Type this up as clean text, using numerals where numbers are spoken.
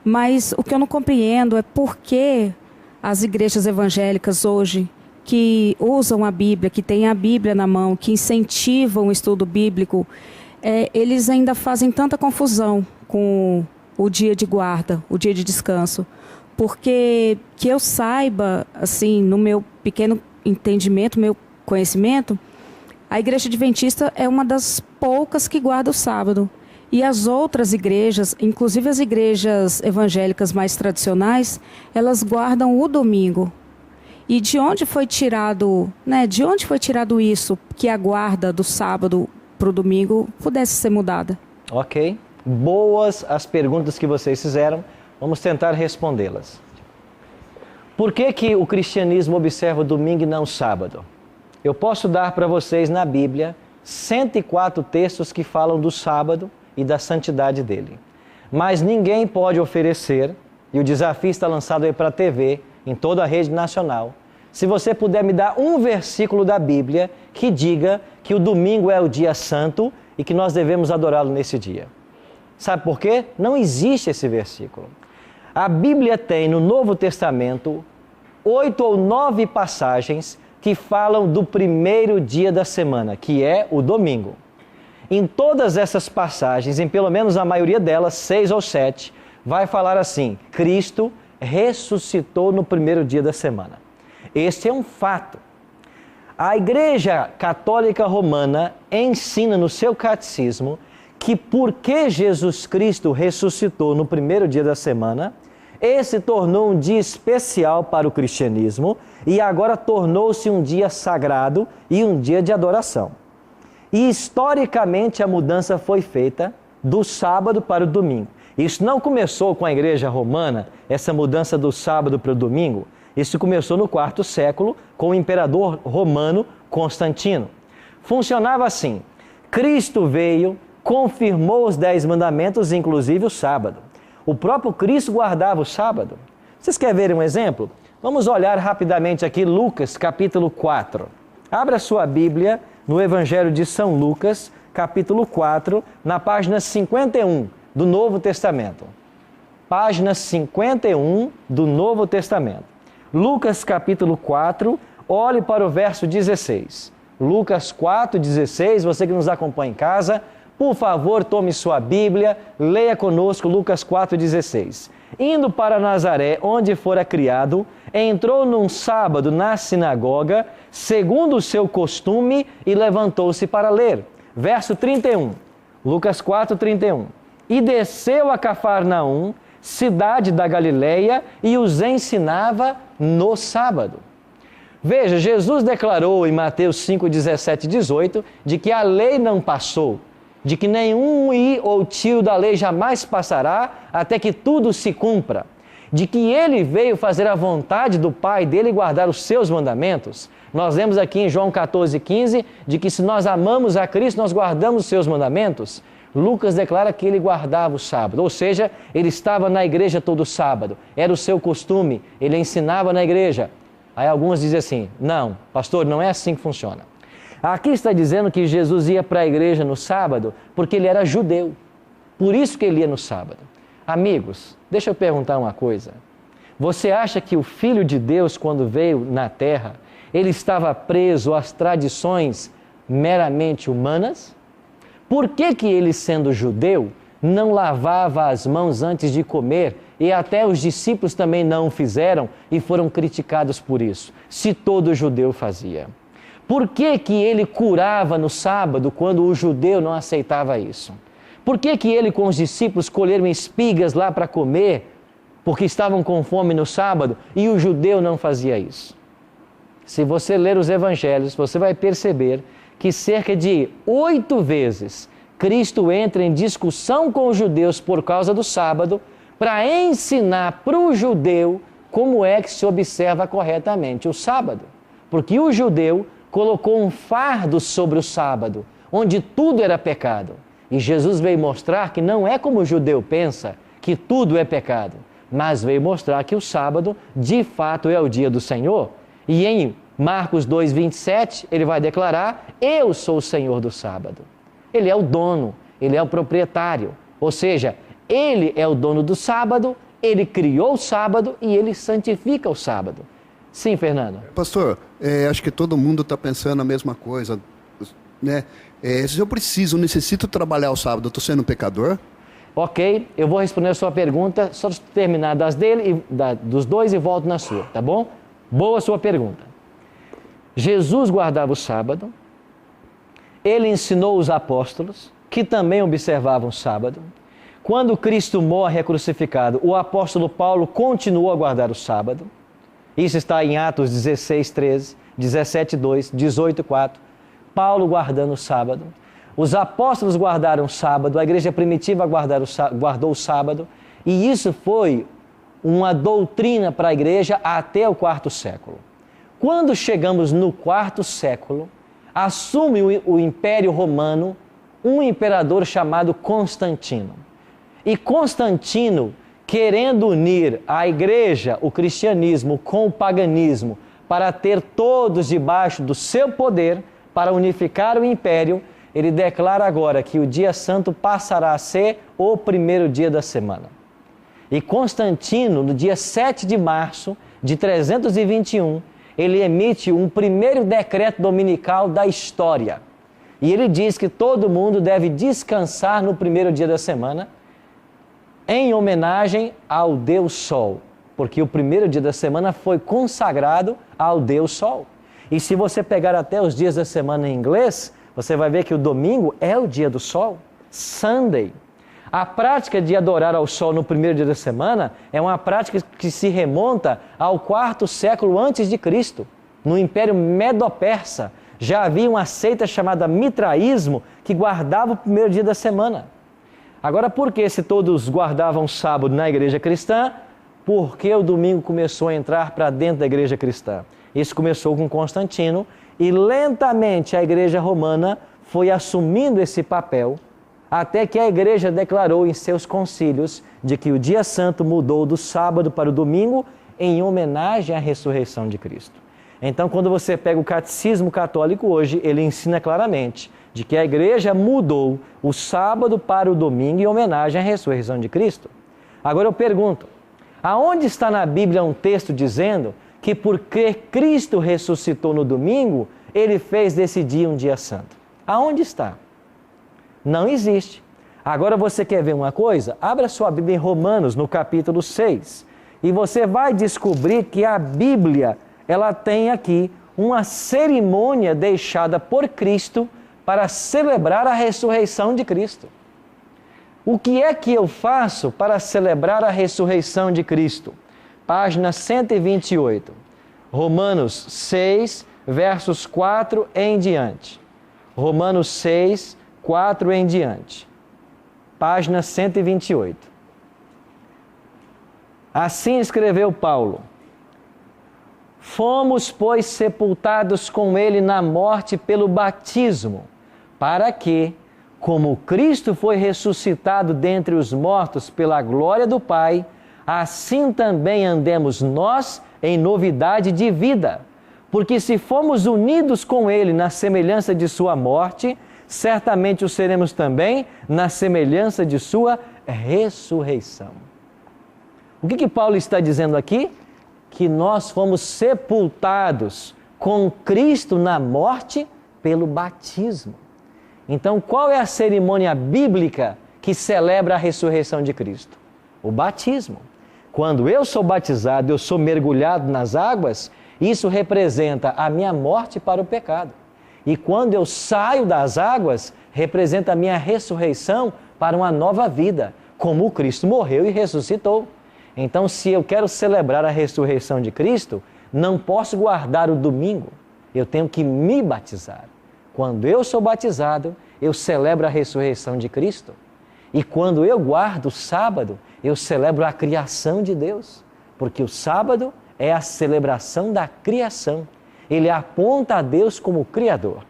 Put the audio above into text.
Mas o que eu não compreendo é por que as igrejas evangélicas hoje, que usam a Bíblia, que têm a Bíblia na mão, que incentivam o estudo bíblico, eles ainda fazem tanta confusão com o dia de guarda, o dia de descanso. Porque, que eu saiba, assim, no meu pequeno entendimento, meu conhecimento, a Igreja Adventista é uma das poucas que guarda o sábado. E as outras igrejas, inclusive as igrejas evangélicas mais tradicionais, elas guardam o domingo. E de onde foi tirado, de onde foi tirado isso, que a guarda do sábado para o domingo pudesse ser mudada? Ok. Boas as perguntas que vocês fizeram. Vamos tentar respondê-las. Por que o cristianismo observa o domingo e não o sábado? Eu posso dar para vocês na Bíblia 104 textos que falam do sábado e da santidade dele. Mas ninguém pode oferecer, e o desafio está lançado aí para a TV, em toda a rede nacional, se você puder me dar um versículo da Bíblia que diga que o domingo é o dia santo e que nós devemos adorá-lo nesse dia. Sabe por quê? Não existe esse versículo. A Bíblia tem no Novo Testamento 8 ou 9 passagens que falam do primeiro dia da semana, que é o domingo. Em todas essas passagens, em pelo menos a maioria delas, 6 ou 7, vai falar assim: Cristo ressuscitou no primeiro dia da semana. Este é um fato. A Igreja Católica Romana ensina no seu catecismo que porque Jesus Cristo ressuscitou no primeiro dia da semana, esse tornou um dia especial para o cristianismo e agora tornou-se um dia sagrado e um dia de adoração. E historicamente a mudança foi feita do sábado para o domingo. Isso não começou com a Igreja Romana, essa mudança do sábado para o domingo. Isso começou no quarto século com o imperador romano Constantino. Funcionava assim: Cristo veio, confirmou os 10 mandamentos, inclusive o sábado. O próprio Cristo guardava o sábado. Vocês querem ver um exemplo? Vamos olhar rapidamente aqui Lucas, capítulo 4. Abra sua Bíblia no Evangelho de São Lucas, capítulo 4, na página 51 do Novo Testamento. Página 51 do Novo Testamento. Lucas, capítulo 4, olhe para o verso 16. Lucas 4, 16, você que nos acompanha em casa, por favor, tome sua Bíblia, leia conosco Lucas 4,16. Indo para Nazaré, onde fora criado, entrou num sábado na sinagoga, segundo o seu costume, e levantou-se para ler. Verso 31, Lucas 4,31. E desceu a Cafarnaum, cidade da Galileia, e os ensinava no sábado. Veja, Jesus declarou em Mateus 5, 17 e 18, de que a lei não passou, de que nenhum i ou tio da lei jamais passará até que tudo se cumpra, de que ele veio fazer a vontade do Pai dele e guardar os seus mandamentos. Nós lemos aqui em João 14, 15, de que se nós amamos a Cristo, nós guardamos os seus mandamentos. Lucas declara que ele guardava o sábado, ou seja, ele estava na igreja todo sábado, era o seu costume, ele ensinava na igreja. Aí alguns dizem assim: não, pastor, não é assim que funciona. Aqui está dizendo que Jesus ia para a igreja no sábado porque ele era judeu. Por isso que ele ia no sábado. Amigos, deixa eu perguntar uma coisa. Você acha que o Filho de Deus, quando veio na terra, ele estava preso às tradições meramente humanas? Por que ele, sendo judeu, não lavava as mãos antes de comer e até os discípulos também não o fizeram e foram criticados por isso, se todo judeu fazia? Por que ele curava no sábado quando o judeu não aceitava isso? Por que ele com os discípulos colheram espigas lá para comer porque estavam com fome no sábado e o judeu não fazia isso? Se você ler os evangelhos, você vai perceber que cerca de 8 vezes Cristo entra em discussão com os judeus por causa do sábado para ensinar para o judeu como é que se observa corretamente o sábado. Porque o judeu colocou um fardo sobre o sábado, onde tudo era pecado. E Jesus veio mostrar que não é como o judeu pensa, que tudo é pecado, mas veio mostrar que o sábado, de fato, é o dia do Senhor. E em Marcos 2,27, ele vai declarar: eu sou o Senhor do sábado. Ele é o dono, ele é o proprietário. Ou seja, ele é o dono do sábado, Ele criou o sábado e Ele santifica o sábado. Sim, Fernando. Pastor, acho que todo mundo está pensando a mesma coisa, né? Se eu necessito trabalhar o sábado, eu estou sendo um pecador? Ok, eu vou responder a sua pergunta, só terminar das dele, dos dois e volto na sua, tá bom? Boa sua pergunta. Jesus guardava o sábado, Ele ensinou os apóstolos, que também observavam o sábado. Quando Cristo morre é crucificado, o apóstolo Paulo continuou a guardar o sábado. Isso está em Atos 16, 13, 17, 2, 18, 4. Paulo guardando o sábado. Os apóstolos guardaram o sábado, a igreja primitiva guardou o sábado, e isso foi uma doutrina para a igreja até o quarto século. Quando chegamos no quarto século, assume o Império Romano um imperador chamado Constantino. E Constantino, querendo unir a igreja, o cristianismo, com o paganismo, para ter todos debaixo do seu poder, para unificar o império, ele declara agora que o dia santo passará a ser o primeiro dia da semana. E Constantino, no dia 7 de março de 321, ele emite um primeiro decreto dominical da história. E ele diz que todo mundo deve descansar no primeiro dia da semana, em homenagem ao Deus Sol, porque o primeiro dia da semana foi consagrado ao Deus Sol. E se você pegar até os dias da semana em inglês, você vai ver que o domingo é o dia do sol, Sunday. A prática de adorar ao sol no primeiro dia da semana é uma prática que se remonta ao quarto século antes de Cristo. No Império Medo-Persa, já havia uma seita chamada Mitraísmo que guardava o primeiro dia da semana. Agora, por que se todos guardavam sábado na igreja cristã? Porque o domingo começou a entrar para dentro da igreja cristã. Isso começou com Constantino e lentamente a igreja romana foi assumindo esse papel até que a igreja declarou em seus concílios de que o dia santo mudou do sábado para o domingo em homenagem à ressurreição de Cristo. Então, quando você pega o catecismo católico hoje, ele ensina claramente de que a igreja mudou o sábado para o domingo em homenagem à ressurreição de Cristo. Agora eu pergunto, aonde está na Bíblia um texto dizendo que porque Cristo ressuscitou no domingo, Ele fez desse dia um dia santo? Aonde está? Não existe. Agora você quer ver uma coisa? Abra sua Bíblia em Romanos, no capítulo 6, e você vai descobrir que a Bíblia, ela tem aqui uma cerimônia deixada por Cristo para celebrar a ressurreição de Cristo. O que é que eu faço para celebrar a ressurreição de Cristo? Página 128, Romanos 6, versos 4 em diante. Romanos 6, 4 em diante. Página 128. Assim escreveu Paulo: fomos, pois, sepultados com ele na morte pelo batismo, para que, como Cristo foi ressuscitado dentre os mortos pela glória do Pai, assim também andemos nós em novidade de vida. Porque se fomos unidos com Ele na semelhança de sua morte, certamente o seremos também na semelhança de sua ressurreição. O que Paulo está dizendo aqui? Que nós fomos sepultados com Cristo na morte pelo batismo. Então, qual é a cerimônia bíblica que celebra a ressurreição de Cristo? O batismo. Quando eu sou batizado, eu sou mergulhado nas águas, isso representa a minha morte para o pecado. E quando eu saio das águas, representa a minha ressurreição para uma nova vida, como o Cristo morreu e ressuscitou. Então, se eu quero celebrar a ressurreição de Cristo, não posso guardar o domingo, eu tenho que me batizar. Quando eu sou batizado, eu celebro a ressurreição de Cristo. E quando eu guardo o sábado, eu celebro a criação de Deus. Porque o sábado é a celebração da criação. Ele aponta a Deus como Criador.